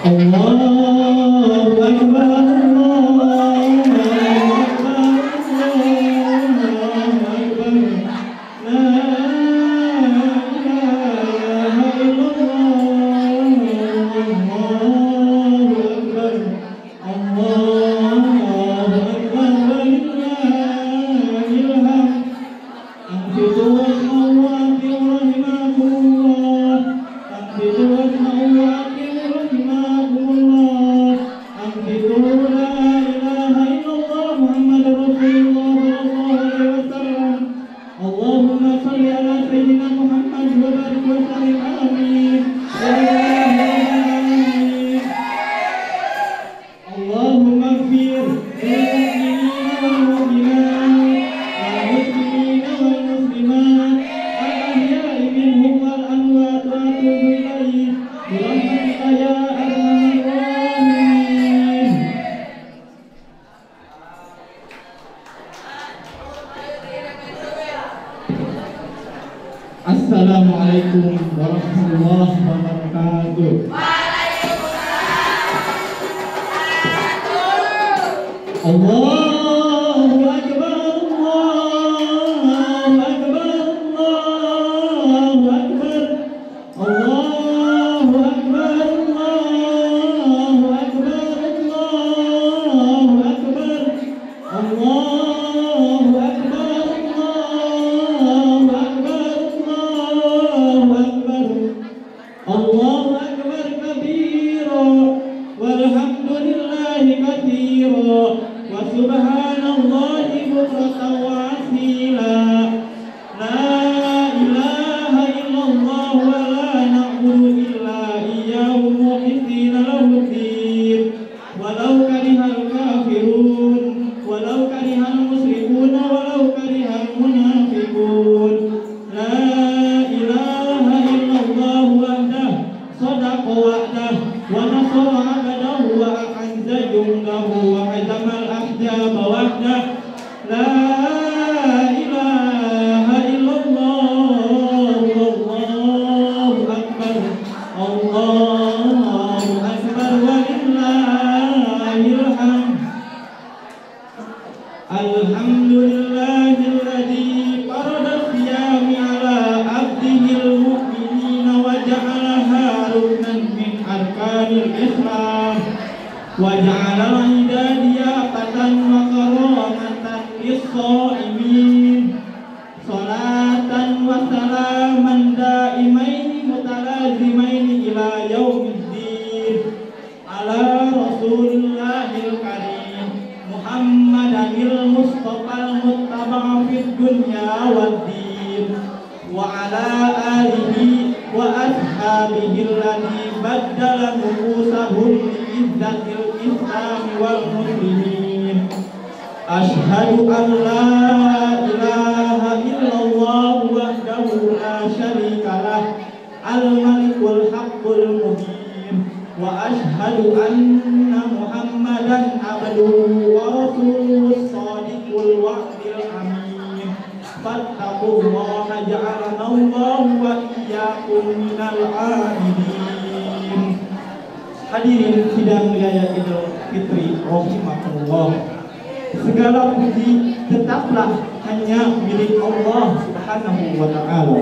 Allahu Akbar, Allahu Akbar, Allahu Akbar. La ilaha illallah, Allahu Akbar, Allahu Akbar, walillahil hamd. Anfiqu wasma'u wa ati'u rahimakumullah. Anfiqu wasma'u wa ati'u rahimakumullah. Anfiqu la ilaha illallah Muhammadur Rasulullah sallallahu alaihi wasallam. Allahumma shalli ala sayyidina Muhammad wa barik wa sallim. Amin. Amin. Allahumma ighfir lil mu'minina wal mu'minat wal muslimina wal muslimat al ahya'i minhum wal amwat wa atubu ilaih bi rahmatika ya arhamar rahimin. Assalamualaikum warahmatullahi wabarakatuh. Allahu Akbar, Allahu Akbar, Allahu Akbar. Allahu Akbar, Allahu Akbar, Allahu Akbar. Allahu Akbar, Allahu Akbar, Allahu Akbar. Allahu Akbar kabira walhamdulillahi katsira wa subhanallahi bukratan wa asila. La ilaha illallah wa la na'budu illa iyyahu mukhlisina lahu ddin walau karihal kafirun walau karihal musyrikun walau karihal munafiqun. La ilaha illallah wahdah sadaqa wa'dah wa nasara 'abdahu wa a'azza jundahu wa hazamal ahzaba wahdah. La ilaha illallah, Allahu Akbar, Allahu Akbar, walillahil hamd. Alhamdulillahilladzi farada siyami ala abdihil mu'minina wa ja'alaha ruknan min arkanil Islam wa ja'ala hidayatan wa karamatan lis-shaimin. Salatan wa salaman daimaini mutalazimaini ila yaumiddin ala rasulillahil karim Muhammadanil Mustafal Muttaba'a fid dunya wad din wa ala alihi wa ashabihi alladhi baddala nufusahum li izzatil islam wal muslimin. Ashhadu an la ilaha illallah wahdahu la syarika lah al-malikul haqqul mubin wa ashhadu anna Muhammadan abduhu wa rasuluhu shadiqul wa'dil amin. Fattaqullaha ja'alana Allah wa iyyakum minal 'abidin. Hadirin sidang raya Idul Fitri rahimakumullah. Segala puji tetaplah hanya milik Allah Subhanahu wa ta'ala.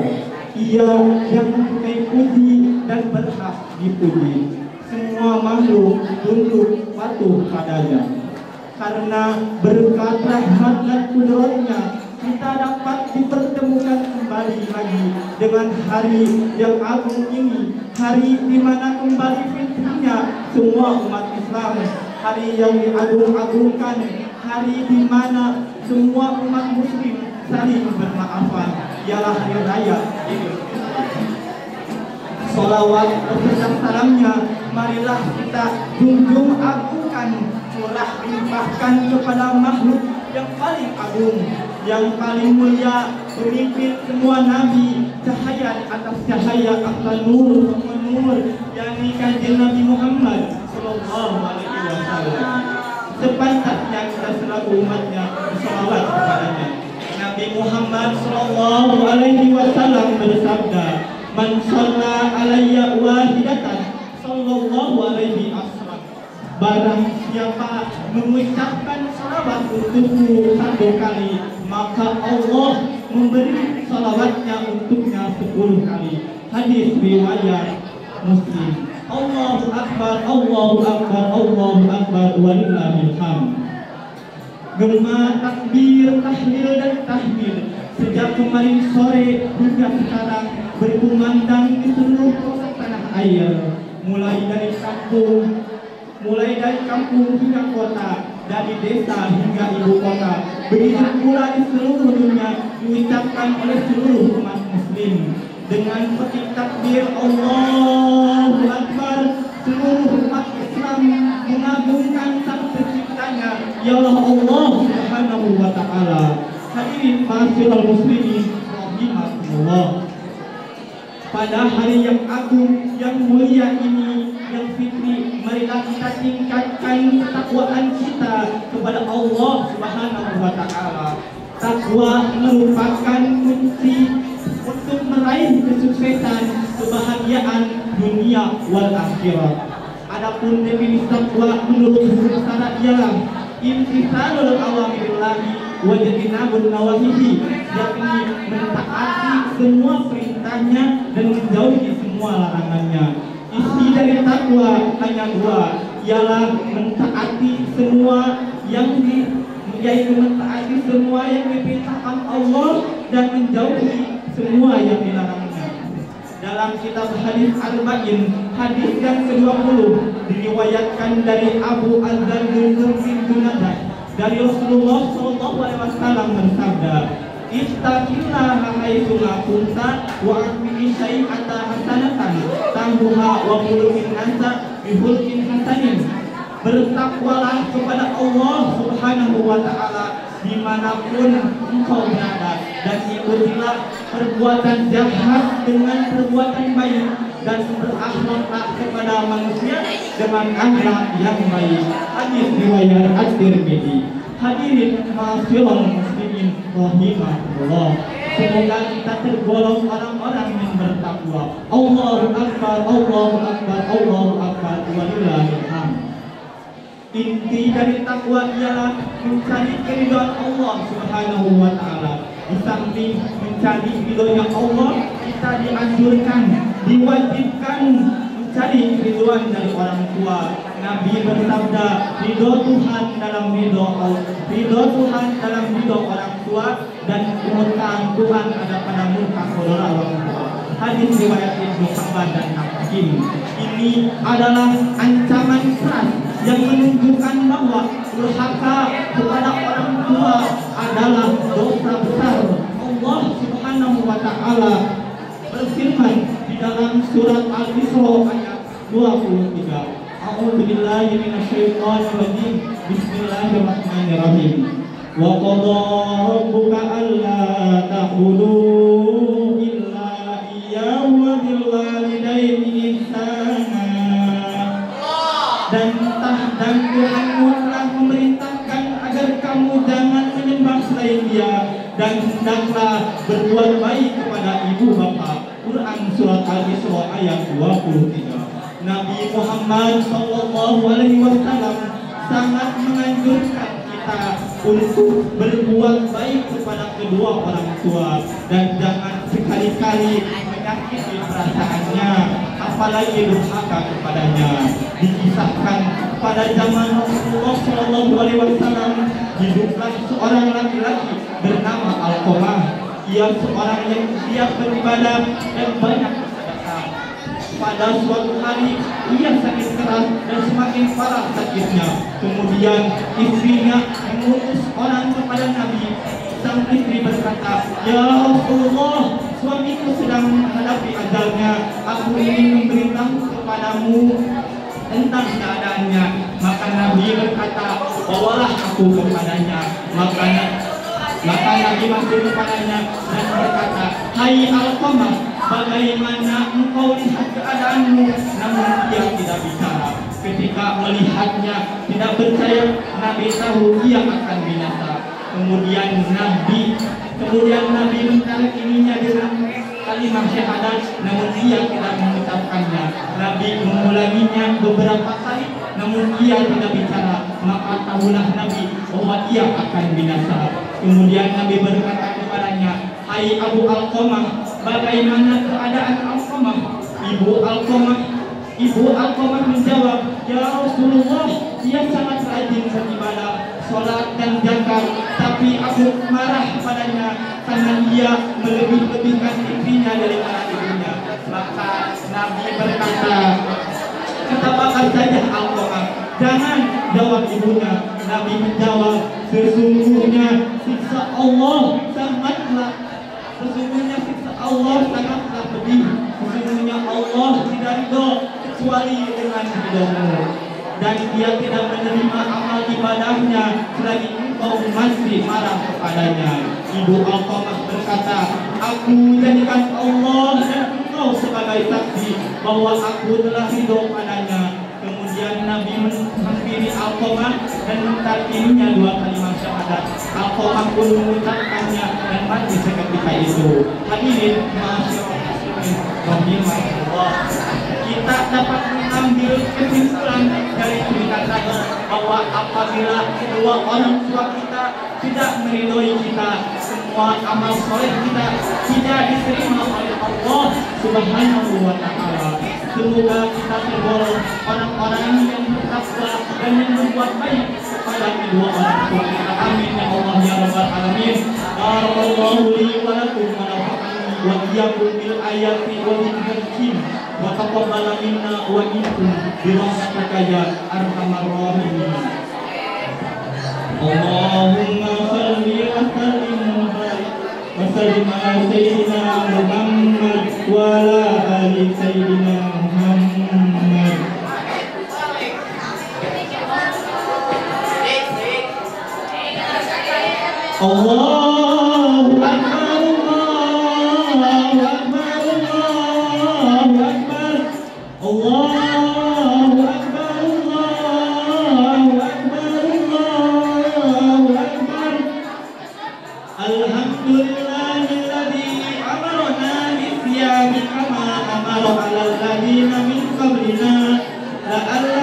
Ia yang mempunyai puji dan berhak dipuji. Semua makhluk tunduk patuh padanya. Karena berkat rahmat dan kudratnya kita dapat dipertemukan kembali lagi dengan hari yang agung ini, hari di mana kembali fitrinya semua umat Islam, hari yang diagung-agungkan, hari di mana semua umat muslim saling bermaafan, ialah hari raya Idul Fitri. Salawat beserta salamnya marilah kita junjung agungkan, curah limpahkan kepada makhluk yang paling agung, yang paling mulia, pemimpin semua nabi, cahaya atas cahaya, akal nur menur, yakni kanjeng Nabi Muhammad sallallahu alaihi wasallam. Sepantasnya kita selaku umatnya bersalawat kepadanya. Nabi Muhammad sallallahu alaihi wasallam bersabda, "Man shalla alayya wahidatan sallallahu sallallahu alaihi wasallam. Barang siapa mengucapkan salawat untukku 1 kali, maka Allah memberi salawatnya untuknya 10 kali. Hadis riwayat Muslim. Allahu Akbar, Allahu Akbar, Allahu Akbar, walillahil hamd. Gema takbir, tahlil dan tahmid sejak kemarin sore hingga sekarang berkumandang di seluruh kota tanah air, mulai dari kampung hingga kota, dari desa hingga ibu kota. Begitu pula di seluruh dunia diucapkan oleh seluruh umat muslim dengan petik takbir Allahu Akbar. Seluruh umat Islam mengagungkan Sang Penciptanya, ya Allah Subhanahu wa Ta'ala. Hadirin ma'asyiral muslimin rahimakumullah. Pada hari yang agung, yang mulia ini, yang fitri, marilah kita tingkatkan ketakwaan kita kepada Allah Subhanahu wa Ta'ala. Takwa merupakan kunci untuk meraih kesuksesan, kebahagiaan dunia wal akhirat. Adapun definisi takwa menurut hukum syara ialah imtithalul awamirillahi wa ijtinabun nawahihi, yakni mentaati semua perintahnya dan menjauhi semua larangannya. Isi dari takwa hanya 2, ialah mentaati semua yang diperintahkan Allah dan menjauhi semua yang dilarangnya. Dalam kitab hadis Arba'in, hadis yang ke-20 diriwayatkan dari Abu Adzar bin Junadah dari Rasulullah SAW bersabda, "Istaqillaha haitsu ma kunta wa aqimi syai'ata hasanatan tambuha wa khuluqin nasa bi khuluqin hasanin." Bertakwalah kepada Allah Subhanahu wa Ta'ala dimanapun engkau berada, dan ikutilah perbuatan jahat dengan perbuatan baik, dan berakhlaklah kepada manusia dengan akhlak yang baik. Hadis riwayat At-Tirmidzi. Hadirin ma'asyiral muslimin rahimakumullah. Semoga kita tergolong orang-orang yang bertakwa. Allahu Akbar, Allahu Akbar, Allahu Akbar, walillahil hamd. Inti dari takwa ialah mencari keridhaan Allah Subhanahu wa Ta'ala. Di samping mencari ridhonya Allah, kita dianjurkan, diwajibkan mencari keridhaan dari orang tua. Nabi bersabda, ridho Tuhan dalam ridho orang tua, dan kemurkaan Tuhan ada pada murka saudara orang tua. Hadis riwayat Ibnu Hibban dan Hakim. Ini adalah ancaman keras yang menunjukkan bahwa durhaka kepada orang tua adalah dosa besar. Allah Subhanahu wa Ta'ala berfirman di dalam surat Al-Isra ayat 23. A'udzubillahi minasyaitonir rajim. Bismillahirrahmanirrahim. Wa qadha rabbuka alla ta'budu illa iyyahu wa bil walidayni ihsana. Dan Tuhanmu telah memerintahkan agar kamu jangan menyembah selain Dia, dan hendaklah berbuat baik kepada ibu bapa. Quran surat Al-Isra ayat 23. Nabi Muhammad SAW sangat menganjurkan kita untuk berbuat baik kepada kedua orang tua, dan jangan sekali-kali menyakiti perasaannya, apalagi durhaka kepadanya. Dikisahkan pada zaman Rasulullah SAW, hiduplah seorang laki-laki bernama Alqamah. Ia seorang yang giat beribadah dan banyak bersedekah. Pada suatu hari ia sakit keras dan semakin parah sakitnya. Kemudian istrinya mengutus orang kepada Nabi. Sang istri berkata, "Ya Rasulullah, suamiku sedang menghadapi ajalnya. Aku ingin memberitahu kepadamu tentang keadaannya." Maka Nabi berkata, "Bawalah aku kepadanya." Maka Nabi masuk kepadanya dan berkata, "Hai Alqamah, bagaimana engkau lihat keadaanmu?" Namun dia tidak bicara. Ketika melihatnya tidak percaya, Nabi tahu ia akan binasa. Kemudian Nabi mentalkininya dengan kalimat syahadat namun ia tidak mengucapkannya. Nabi mengulanginya beberapa kali namun ia tidak bicara, maka tahulah Nabi bahwa ia akan binasa. Kemudian Nabi berkata kepadanya, "Hai Abu Alqamah, bagaimana keadaan Alqamah?" Ibu Alqamah menjawab, "Ya Rasulullah, dia sangat rajin beribadah, sholat dan zakat, tapi aku marah padanya karena dia melebih-lebihkan istrinya daripada ibunya." Maka Nabi berkata, "Katakan saja Alqamah, jangan," jawab ibunya. Nabi menjawab, Sesungguhnya siksa Allah sangatlah pedih. Sesungguhnya Allah tidak ridho kecuali dengan ridhomu, dan dia tidak menerima amal ibadahnya selagi engkau masih marah kepadanya. Ibu Alqamah berkata, "Aku jadikan Allah dan engkau sebagai saksi bahwa aku telah ridho padanya." Kemudian Nabi menghampiri Alqamah dan mentalkininya 2 kalimat syahadat. Alqamah pun mengucapkannya dan mati seketika itu. Hadirin rahimahullah, kita dapat mengambil kesimpulan dari cerita tadi bahwa apabila kedua orang tua kita tidak meridhoi kita, semua amal soleh kita tidak diterima oleh Allah Subhanahu wa Ta'ala. Semoga kita tergolong orang-orang yang bertakwa dan yang berbuat baik kepada kedua orang tua kita. Amin ya Allah ya Rabbal Alamin. Barakallahu li wa lakum wa nafa'ani wa iyyakum bil ayati wa dzikril hakim wa taqabbal minna wa minkum bi rahmatika ya arhamar rahimin. Allahumma shalli wa sallim wa barik wa sallim ala sayyidina Muhammad wa ala ali sayyidina Muhammad. Allahu Akbar, Allahu Akbar, Allahu Akbar, Allahu Akbar, Allahu Akbar, Allahu Akbar. Alhamdulillahilladzi amarna bisiyami kama amara alal ladzina min qablina la'alla